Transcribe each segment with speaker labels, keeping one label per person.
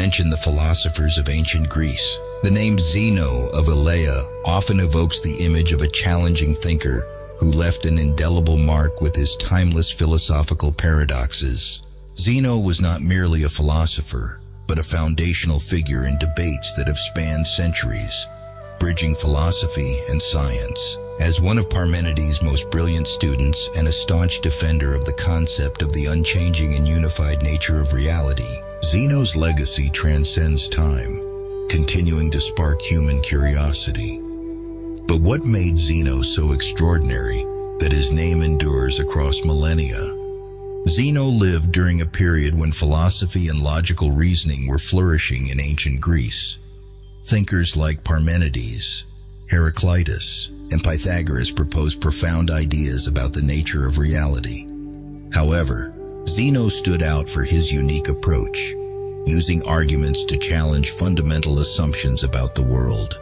Speaker 1: mention the philosophers of ancient Greece. The name Zeno of Elea often evokes the image of a challenging thinker who left an indelible mark with his timeless philosophical paradoxes. Zeno was not merely a philosopher, but a foundational figure in debates that have spanned centuries, bridging philosophy and science. As one of Parmenides' most brilliant students and a staunch defender of the concept of the unchanging and unified nature of reality, Zeno's legacy transcends time, continuing to spark human curiosity. But what made Zeno so extraordinary that his name endures across millennia? Zeno lived during a period when philosophy and logical reasoning were flourishing in ancient Greece. Thinkers like Parmenides, Heraclitus, and Pythagoras proposed profound ideas about the nature of reality. However, Zeno stood out for his unique approach, using arguments to challenge fundamental assumptions about the world.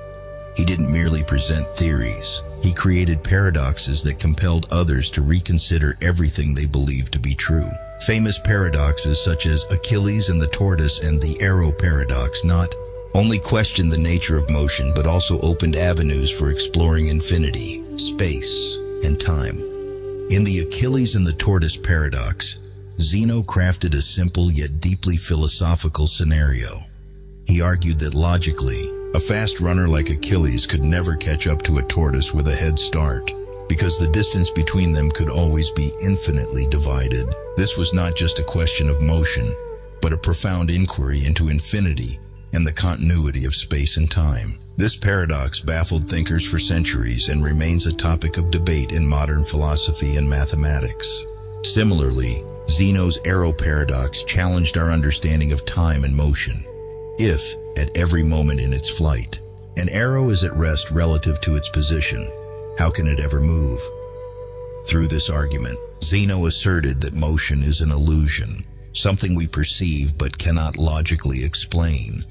Speaker 1: He didn't merely present theories, he created paradoxes that compelled others to reconsider everything they believed to be true. Famous paradoxes such as Achilles and the tortoise and the arrow paradox not only questioned the nature of motion but also opened avenues for exploring infinity, space, and time. In the Achilles and the tortoise paradox, Zeno crafted a simple yet deeply philosophical scenario. He argued that logically, a fast runner like Achilles could never catch up to a tortoise with a head start, because the distance between them could always be infinitely divided. This was not just a question of motion, but a profound inquiry into infinity and the continuity of space and time. This paradox baffled thinkers for centuries and remains a topic of debate in modern philosophy and mathematics. Similarly, Zeno's arrow paradox challenged our understanding of time and motion. If, at every moment in its flight, an arrow is at rest relative to its position, how can it ever move? Through this argument, Zeno asserted that motion is an illusion, something we perceive but cannot logically explain.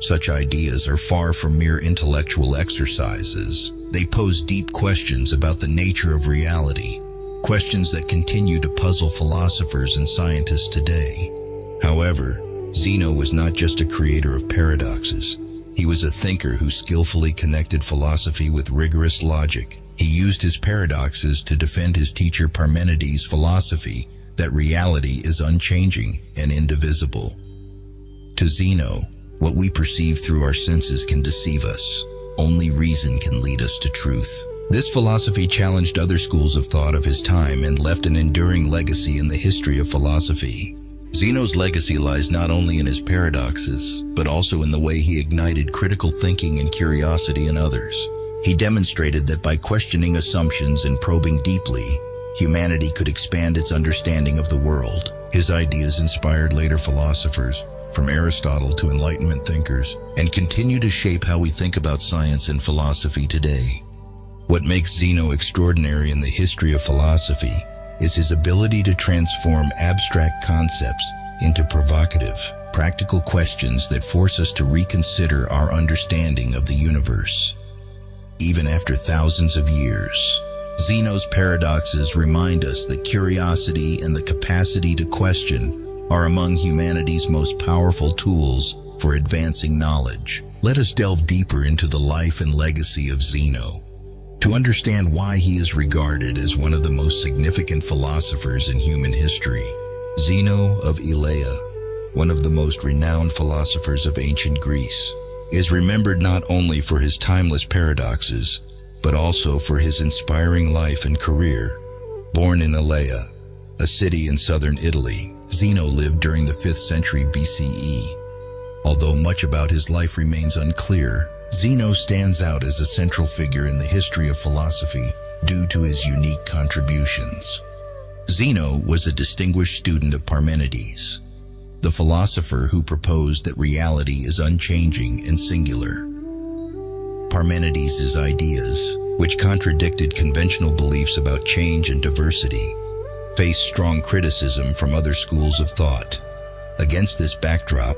Speaker 1: Such ideas are far from mere intellectual exercises. They pose deep questions about the nature of reality, questions that continue to puzzle philosophers and scientists today. However, Zeno was not just a creator of paradoxes. He was a thinker who skillfully connected philosophy with rigorous logic. He used his paradoxes to defend his teacher Parmenides' philosophy that reality is unchanging and indivisible. To Zeno, what we perceive through our senses can deceive us. Only reason can lead us to truth. This philosophy challenged other schools of thought of his time and left an enduring legacy in the history of philosophy. Zeno's legacy lies not only in his paradoxes, but also in the way he ignited critical thinking and curiosity in others. He demonstrated that by questioning assumptions and probing deeply, humanity could expand its understanding of the world. His ideas inspired later philosophers, from Aristotle to Enlightenment thinkers, and continue to shape how we think about science and philosophy today. What makes Zeno extraordinary in the history of philosophy is his ability to transform abstract concepts into provocative, practical questions that force us to reconsider our understanding of the universe. Even after thousands of years, Zeno's paradoxes remind us that curiosity and the capacity to question are among humanity's most powerful tools for advancing knowledge. Let us delve deeper into the life and legacy of Zeno, to understand why he is regarded as one of the most significant philosophers in human history. Zeno of Elea, one of the most renowned philosophers of ancient Greece, is remembered not only for his timeless paradoxes, but also for his inspiring life and career. Born in Elea, a city in southern Italy, Zeno lived during the 5th century BCE. Although much about his life remains unclear, Zeno stands out as a central figure in the history of philosophy due to his unique contributions. Zeno was a distinguished student of Parmenides, the philosopher who proposed that reality is unchanging and singular. Parmenides' ideas, which contradicted conventional beliefs about change and diversity, faced strong criticism from other schools of thought. Against this backdrop,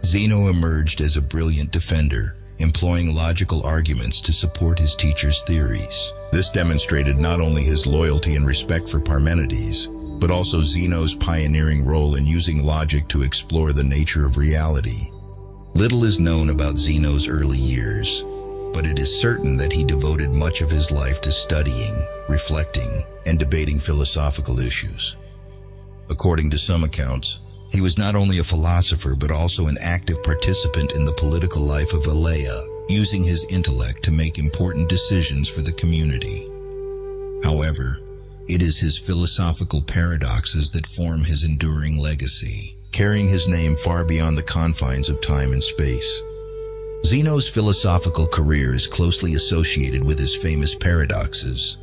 Speaker 1: Zeno emerged as a brilliant defender, employing logical arguments to support his teacher's theories. This demonstrated not only his loyalty and respect for Parmenides, but also Zeno's pioneering role in using logic to explore the nature of reality. Little is known about Zeno's early years, but it is certain that he devoted much of his life to studying, reflecting, and debating philosophical issues. According to some accounts, he was not only a philosopher but also an active participant in the political life of Elea, using his intellect to make important decisions for the community. However, it is his philosophical paradoxes that form his enduring legacy, carrying his name far beyond the confines of time and space. Zeno's philosophical career is closely associated with his famous paradoxes,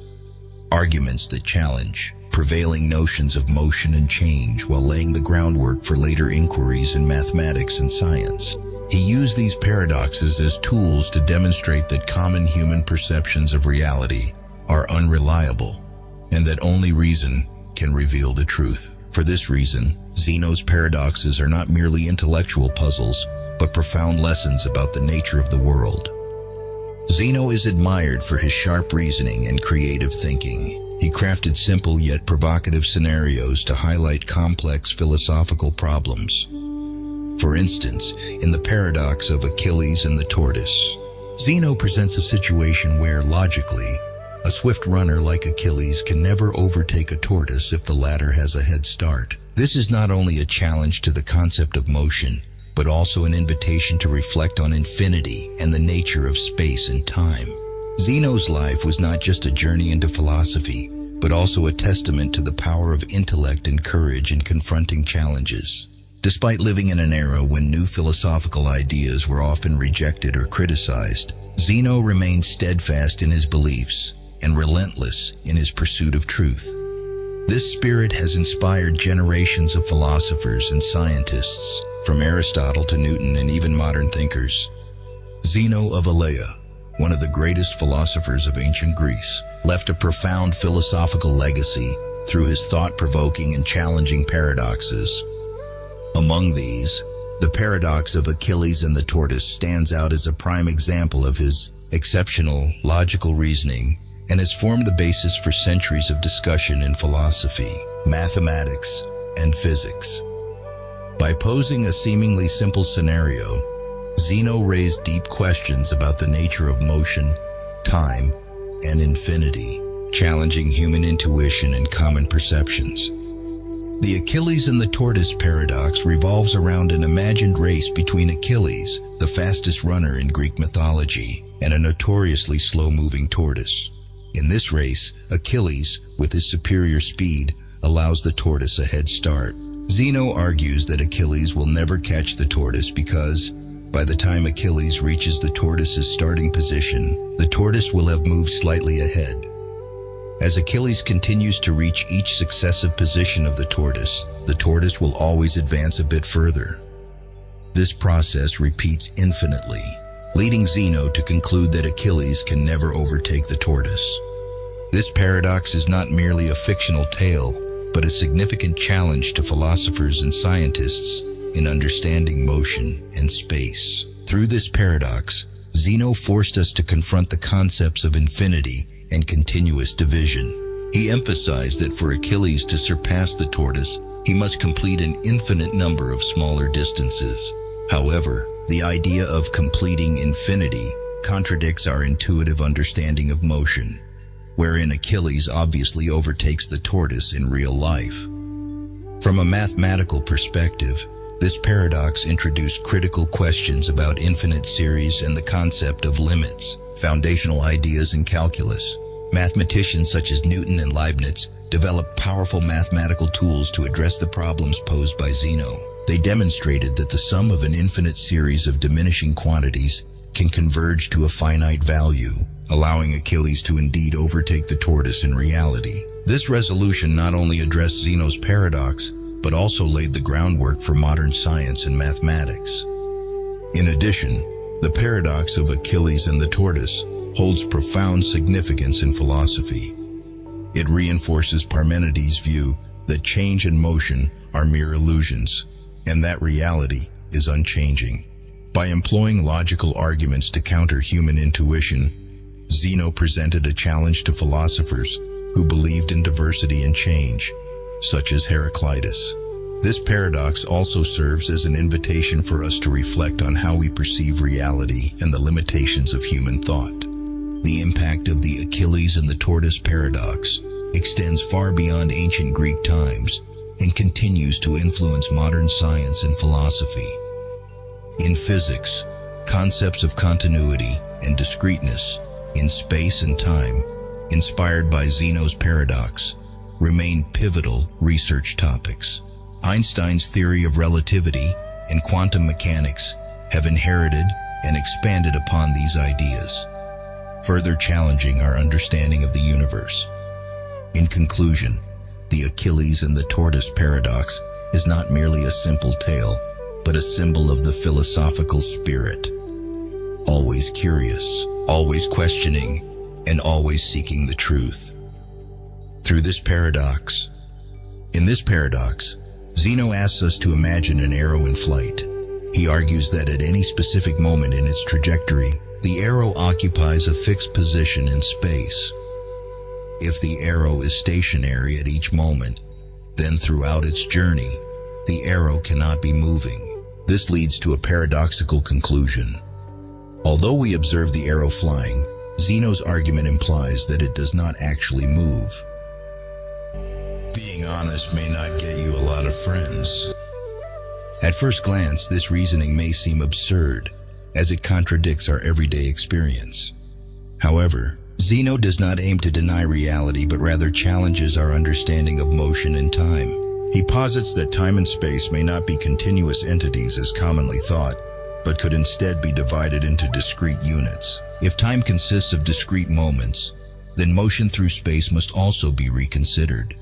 Speaker 1: arguments that challenge prevailing notions of motion and change while laying the groundwork for later inquiries in mathematics and science. He used these paradoxes as tools to demonstrate that common human perceptions of reality are unreliable, and that only reason can reveal the truth. For this reason, Zeno's paradoxes are not merely intellectual puzzles, but profound lessons about the nature of the world. Zeno is admired for his sharp reasoning and creative thinking. He crafted simple yet provocative scenarios to highlight complex philosophical problems. For instance, in the paradox of Achilles and the tortoise, Zeno presents a situation where, logically, a swift runner like Achilles can never overtake a tortoise if the latter has a head start. This is not only a challenge to the concept of motion, but also an invitation to reflect on infinity and the nature of space and time. Zeno's life was not just a journey into philosophy, but also a testament to the power of intellect and courage in confronting challenges. Despite living in an era when new philosophical ideas were often rejected or criticized, Zeno remained steadfast in his beliefs and relentless in his pursuit of truth. This spirit has inspired generations of philosophers and scientists, from Aristotle to Newton and even modern thinkers. Zeno of Elea, one of the greatest philosophers of ancient Greece, left a profound philosophical legacy through his thought-provoking and challenging paradoxes. Among these, the paradox of Achilles and the tortoise stands out as a prime example of his exceptional logical reasoning and has formed the basis for centuries of discussion in philosophy, mathematics, and physics. By posing a seemingly simple scenario, Zeno raised deep questions about the nature of motion, time, and infinity, challenging human intuition and common perceptions. The Achilles and the tortoise paradox revolves around an imagined race between Achilles, the fastest runner in Greek mythology, and a notoriously slow-moving tortoise. In this race, Achilles, with his superior speed, allows the tortoise a head start. Zeno argues that Achilles will never catch the tortoise because, by the time Achilles reaches the tortoise's starting position, the tortoise will have moved slightly ahead. As Achilles continues to reach each successive position of the tortoise will always advance a bit further. This process repeats infinitely, leading Zeno to conclude that Achilles can never overtake the tortoise. This paradox is not merely a fictional tale, but a significant challenge to philosophers and scientists in understanding motion and space. Through this paradox, Zeno forced us to confront the concepts of infinity and continuous division. He emphasized that for Achilles to surpass the tortoise, he must complete an infinite number of smaller distances. However, the idea of completing infinity contradicts our intuitive understanding of motion, wherein Achilles obviously overtakes the tortoise in real life. From a mathematical perspective, this paradox introduced critical questions about infinite series and the concept of limits, foundational ideas in calculus. Mathematicians such as Newton and Leibniz developed powerful mathematical tools to address the problems posed by Zeno. They demonstrated that the sum of an infinite series of diminishing quantities can converge to a finite value, allowing Achilles to indeed overtake the tortoise in reality. This resolution not only addressed Zeno's paradox, but also laid the groundwork for modern science and mathematics. In addition, the paradox of Achilles and the tortoise holds profound significance in philosophy. It reinforces Parmenides' view that change and motion are mere illusions, and that reality is unchanging. By employing logical arguments to counter human intuition, Zeno presented a challenge to philosophers who believed in diversity and change, such as Heraclitus. This paradox also serves as an invitation for us to reflect on how we perceive reality and the limitations of human thought. The impact of the Achilles and the tortoise paradox extends far beyond ancient Greek times and continues to influence modern science and philosophy. In physics, concepts of continuity and discreteness in space and time, inspired by Zeno's paradox, remain pivotal research topics. Einstein's theory of relativity and quantum mechanics have inherited and expanded upon these ideas, further challenging our understanding of the universe. In conclusion, the Achilles and the tortoise paradox is not merely a simple tale, but a symbol of the philosophical spirit. Always curious, always questioning, and always seeking the truth. In this paradox, Zeno asks us to imagine an arrow in flight. He argues that at any specific moment in its trajectory, the arrow occupies a fixed position in space. If the arrow is stationary at each moment, then throughout its journey, the arrow cannot be moving. This leads to a paradoxical conclusion. Although we observe the arrow flying, Zeno's argument implies that it does not actually move. Being honest may not get you a lot of friends. At first glance, this reasoning may seem absurd, as it contradicts our everyday experience. However, Zeno does not aim to deny reality, but rather challenges our understanding of motion and time. He posits that time and space may not be continuous entities as commonly thought, but could instead be divided into discrete units. If time consists of discrete moments, then motion through space must also be reconsidered.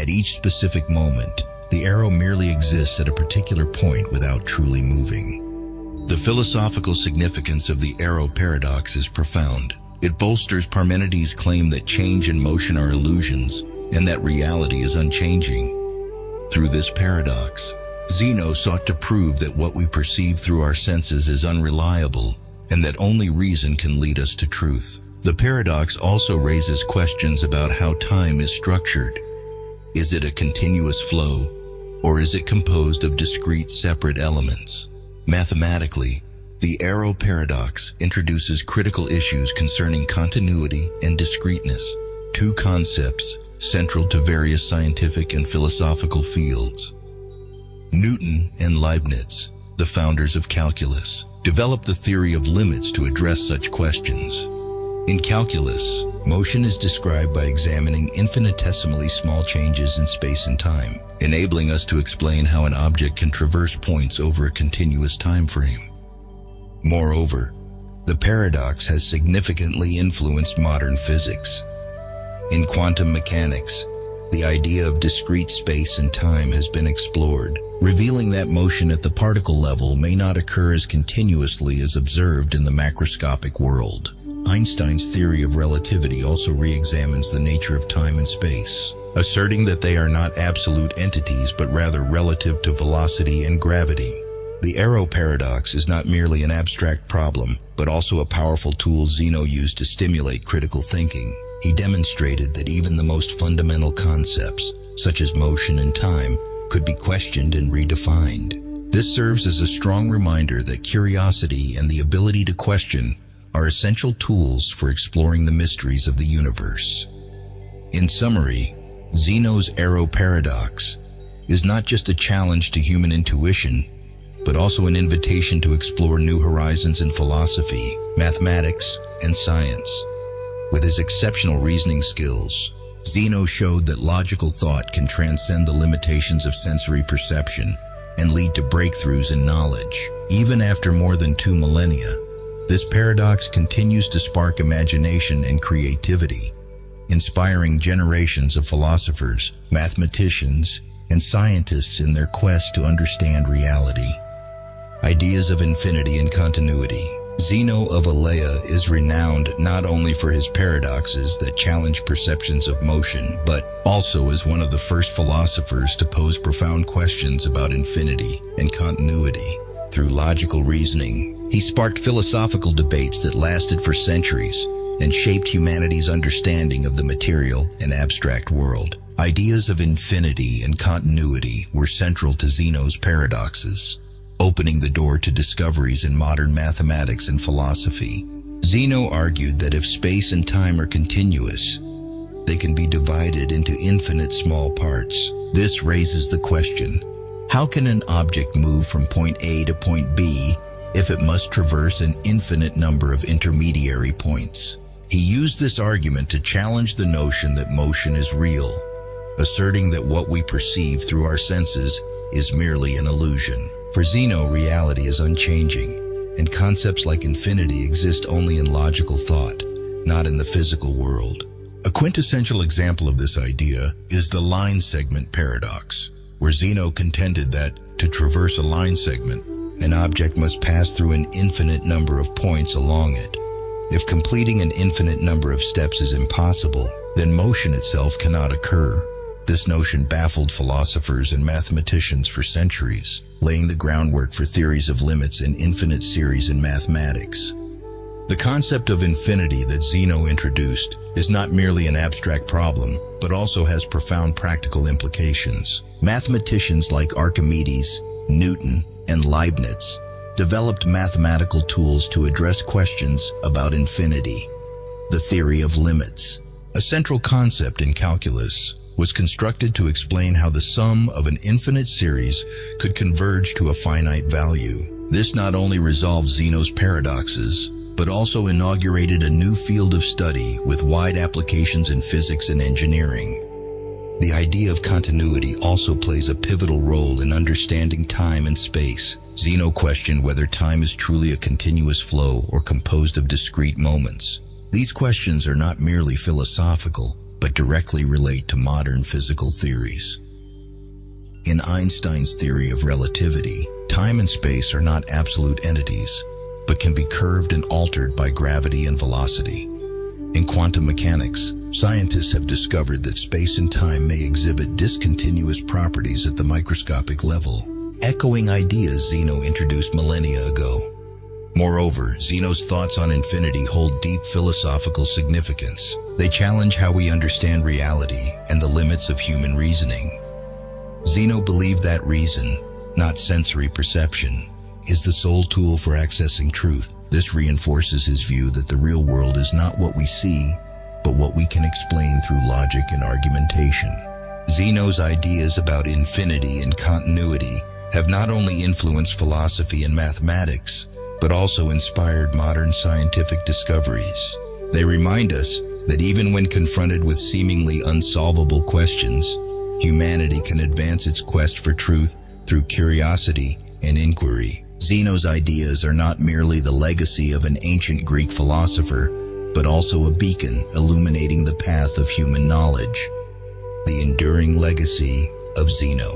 Speaker 1: At each specific moment, the arrow merely exists at a particular point without truly moving. The philosophical significance of the arrow paradox is profound. It bolsters Parmenides' claim that change and motion are illusions, and that reality is unchanging. Through this paradox, Zeno sought to prove that what we perceive through our senses is unreliable, and that only reason can lead us to truth. The paradox also raises questions about how time is structured. Is it a continuous flow, or is it composed of discrete separate elements? Mathematically, the arrow paradox introduces critical issues concerning continuity and discreteness, two concepts central to various scientific and philosophical fields. Newton and Leibniz, the founders of calculus, developed the theory of limits to address such questions. In calculus, motion is described by examining infinitesimally small changes in space and time, enabling us to explain how an object can traverse points over a continuous time frame. Moreover, the paradox has significantly influenced modern physics. In quantum mechanics, the idea of discrete space and time has been explored, revealing that motion at the particle level may not occur as continuously as observed in the macroscopic world. Einstein's theory of relativity also re-examines the nature of time and space, asserting that they are not absolute entities but rather relative to velocity and gravity. The arrow paradox is not merely an abstract problem, but also a powerful tool Zeno used to stimulate critical thinking. He demonstrated that even the most fundamental concepts, such as motion and time, could be questioned and redefined. This serves as a strong reminder that curiosity and the ability to question are essential tools for exploring the mysteries of the universe. In summary, Zeno's arrow paradox is not just a challenge to human intuition, but also an invitation to explore new horizons in philosophy, mathematics, and science. With his exceptional reasoning skills, Zeno showed that logical thought can transcend the limitations of sensory perception and lead to breakthroughs in knowledge. Even after more than 2 millennia, this paradox continues to spark imagination and creativity, inspiring generations of philosophers, mathematicians, and scientists in their quest to understand reality. Ideas of infinity and continuity. Zeno of Elea is renowned not only for his paradoxes that challenge perceptions of motion, but also as one of the first philosophers to pose profound questions about infinity and continuity. Through logical reasoning, he sparked philosophical debates that lasted for centuries and shaped humanity's understanding of the material and abstract world. Ideas of infinity and continuity were central to Zeno's paradoxes, opening the door to discoveries in modern mathematics and philosophy. Zeno argued that if space and time are continuous, they can be divided into infinite small parts. This raises the question, how can an object move from point A to point B if it must traverse an infinite number of intermediary points? He used this argument to challenge the notion that motion is real, asserting that what we perceive through our senses is merely an illusion. For Zeno, reality is unchanging, and concepts like infinity exist only in logical thought, not in the physical world. A quintessential example of this idea is the line segment paradox, where Zeno contended that, to traverse a line segment, an object must pass through an infinite number of points along it. If completing an infinite number of steps is impossible, then motion itself cannot occur. This notion baffled philosophers and mathematicians for centuries, laying the groundwork for theories of limits and infinite series in mathematics. The concept of infinity that Zeno introduced is not merely an abstract problem, but also has profound practical implications. Mathematicians like Archimedes, Newton, and Leibniz developed mathematical tools to address questions about infinity. The theory of limits, a central concept in calculus, was constructed to explain how the sum of an infinite series could converge to a finite value. This not only resolved Zeno's paradoxes, but also inaugurated a new field of study with wide applications in physics and engineering. The idea of continuity also plays a pivotal role in understanding time and space. Zeno questioned whether time is truly a continuous flow or composed of discrete moments. These questions are not merely philosophical, but directly relate to modern physical theories. In Einstein's theory of relativity, time and space are not absolute entities, but can be curved and altered by gravity and velocity. In quantum mechanics, scientists have discovered that space and time may exhibit discontinuous properties at the microscopic level, echoing ideas Zeno introduced millennia ago. Moreover, Zeno's thoughts on infinity hold deep philosophical significance. They challenge how we understand reality and the limits of human reasoning. Zeno believed that reason, not sensory perception, is the sole tool for accessing truth. This reinforces his view that the real world is not what we see, but what we can explain through logic and argumentation. Zeno's ideas about infinity and continuity have not only influenced philosophy and mathematics, but also inspired modern scientific discoveries. They remind us that even when confronted with seemingly unsolvable questions, humanity can advance its quest for truth through curiosity and inquiry. Zeno's ideas are not merely the legacy of an ancient Greek philosopher, but also a beacon illuminating the path of human knowledge. The enduring legacy of Zeno.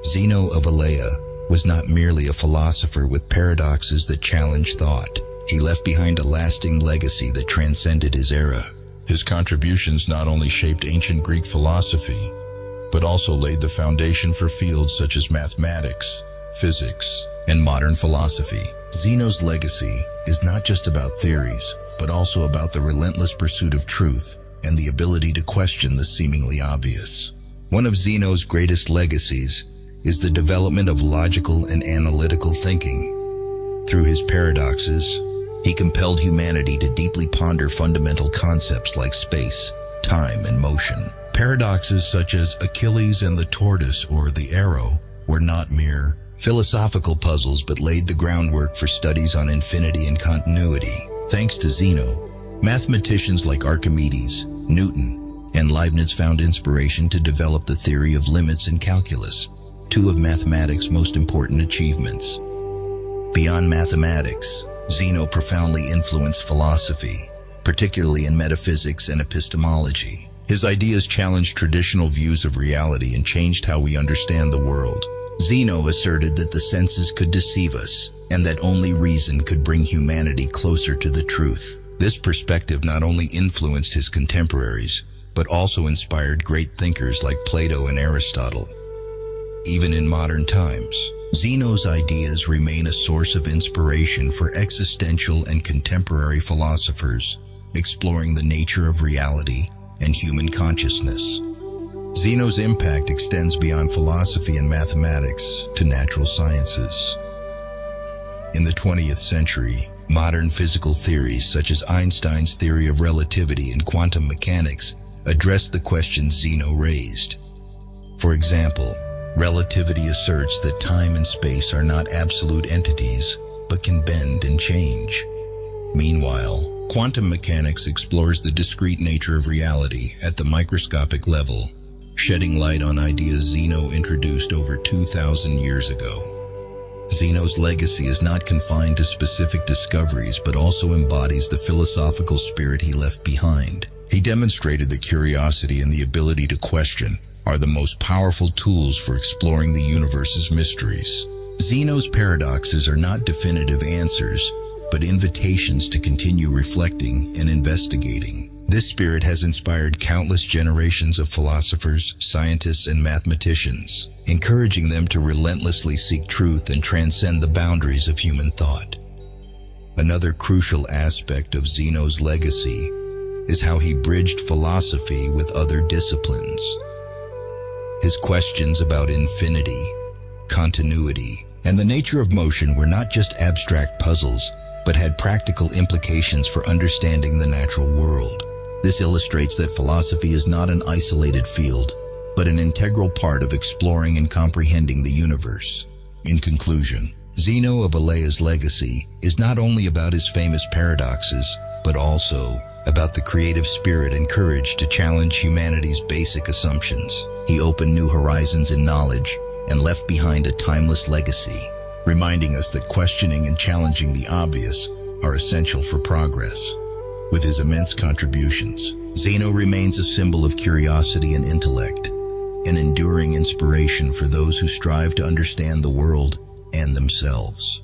Speaker 1: Zeno of Elea was not merely a philosopher with paradoxes that challenged thought. He left behind a lasting legacy that transcended his era. His contributions not only shaped ancient Greek philosophy, but also laid the foundation for fields such as mathematics, physics, and modern philosophy. Zeno's legacy is not just about theories, but also about the relentless pursuit of truth and the ability to question the seemingly obvious. One of Zeno's greatest legacies is the development of logical and analytical thinking. Through his paradoxes, he compelled humanity to deeply ponder fundamental concepts like space, time, and motion. Paradoxes such as Achilles and the tortoise or the arrow were not mere philosophical puzzles but laid the groundwork for studies on infinity and continuity. Thanks to Zeno, mathematicians like Archimedes, Newton, and Leibniz found inspiration to develop the theory of limits in calculus, two of mathematics' most important achievements. Beyond mathematics, Zeno profoundly influenced philosophy, particularly in metaphysics and epistemology. His ideas challenged traditional views of reality and changed how we understand the world. Zeno asserted that the senses could deceive us, and that only reason could bring humanity closer to the truth. This perspective not only influenced his contemporaries, but also inspired great thinkers like Plato and Aristotle. Even in modern times, Zeno's ideas remain a source of inspiration for existential and contemporary philosophers, exploring the nature of reality and human consciousness. Zeno's impact extends beyond philosophy and mathematics to natural sciences. In the 20th century, modern physical theories such as Einstein's theory of relativity and quantum mechanics addressed the questions Zeno raised. For example, relativity asserts that time and space are not absolute entities, but can bend and change. Meanwhile, quantum mechanics explores the discrete nature of reality at the microscopic level, shedding light on ideas Zeno introduced over 2,000 years ago. Zeno's legacy is not confined to specific discoveries, but also embodies the philosophical spirit he left behind. He demonstrated that curiosity and the ability to question are the most powerful tools for exploring the universe's mysteries. Zeno's paradoxes are not definitive answers, but invitations to continue reflecting and investigating. This spirit has inspired countless generations of philosophers, scientists, and mathematicians, encouraging them to relentlessly seek truth and transcend the boundaries of human thought. Another crucial aspect of Zeno's legacy is how he bridged philosophy with other disciplines. His questions about infinity, continuity, and the nature of motion were not just abstract puzzles, but had practical implications for understanding the natural world. This illustrates that philosophy is not an isolated field, but an integral part of exploring and comprehending the universe. In conclusion, Zeno of Elea's legacy is not only about his famous paradoxes, but also about the creative spirit and courage to challenge humanity's basic assumptions. He opened new horizons in knowledge and left behind a timeless legacy, reminding us that questioning and challenging the obvious are essential for progress. With his immense contributions, Zeno remains a symbol of curiosity and intellect, an enduring inspiration for those who strive to understand the world and themselves.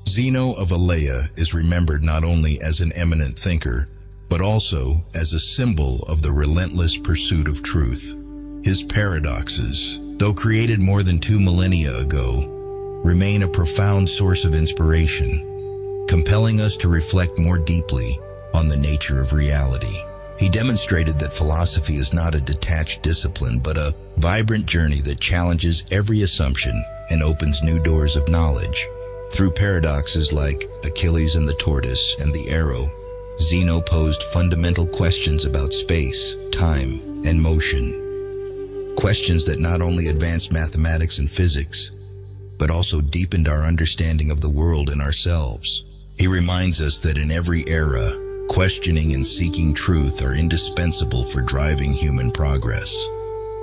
Speaker 1: Zeno of Elea is remembered not only as an eminent thinker, but also as a symbol of the relentless pursuit of truth. His paradoxes, though created more than 2 millennia ago, remain a profound source of inspiration, compelling us to reflect more deeply on the nature of reality. He demonstrated that philosophy is not a detached discipline, but a vibrant journey that challenges every assumption and opens new doors of knowledge. Through paradoxes like Achilles and the tortoise and the arrow, Zeno posed fundamental questions about space, time, and motion. Questions that not only advanced mathematics and physics, but also deepened our understanding of the world and ourselves. He reminds us that in every era, questioning and seeking truth are indispensable for driving human progress.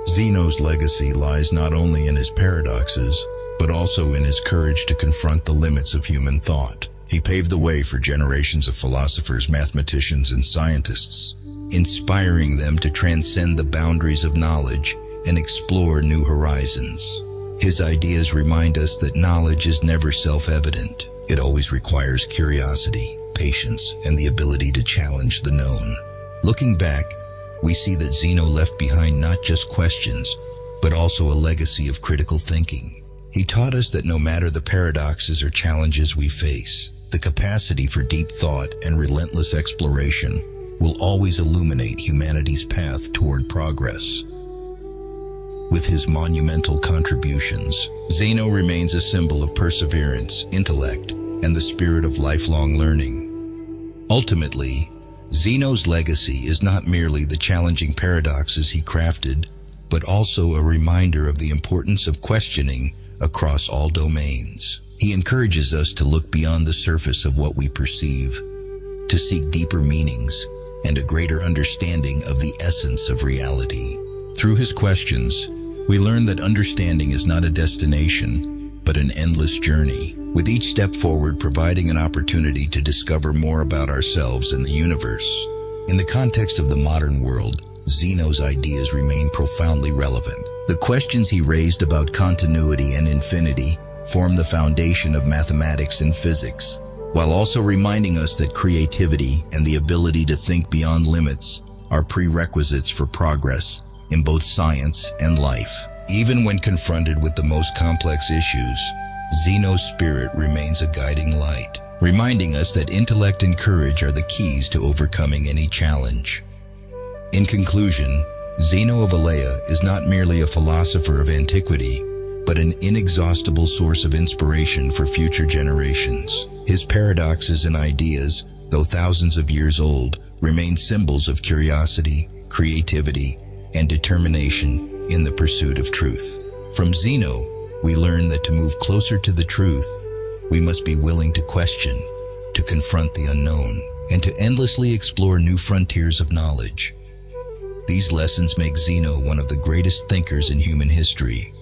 Speaker 1: Zeno's legacy lies not only in his paradoxes, but also in his courage to confront the limits of human thought. He paved the way for generations of philosophers, mathematicians, and scientists, inspiring them to transcend the boundaries of knowledge and explore new horizons. His ideas remind us that knowledge is never self-evident. It always requires curiosity, patience, and the ability to challenge the known. Looking back, we see that Zeno left behind not just questions, but also a legacy of critical thinking. He taught us that no matter the paradoxes or challenges we face, the capacity for deep thought and relentless exploration will always illuminate humanity's path toward progress. With his monumental contributions, Zeno remains a symbol of perseverance, intellect, and the spirit of lifelong learning. Ultimately, Zeno's legacy is not merely the challenging paradoxes he crafted, but also a reminder of the importance of questioning across all domains. He encourages us to look beyond the surface of what we perceive, to seek deeper meanings and a greater understanding of the essence of reality. Through his questions, we learn that understanding is not a destination, but an endless journey, with each step forward providing an opportunity to discover more about ourselves and the universe. In the context of the modern world, Zeno's ideas remain profoundly relevant. The questions he raised about continuity and infinity form the foundation of mathematics and physics, while also reminding us that creativity and the ability to think beyond limits are prerequisites for progress in both science and life. Even when confronted with the most complex issues, Zeno's spirit remains a guiding light, reminding us that intellect and courage are the keys to overcoming any challenge. In conclusion, Zeno of Elea is not merely a philosopher of antiquity, but an inexhaustible source of inspiration for future generations. His paradoxes and ideas, though thousands of years old, remain symbols of curiosity, creativity, and determination in the pursuit of truth. From Zeno, we learn that to move closer to the truth, we must be willing to question, to confront the unknown, and to endlessly explore new frontiers of knowledge. These lessons make Zeno one of the greatest thinkers in human history,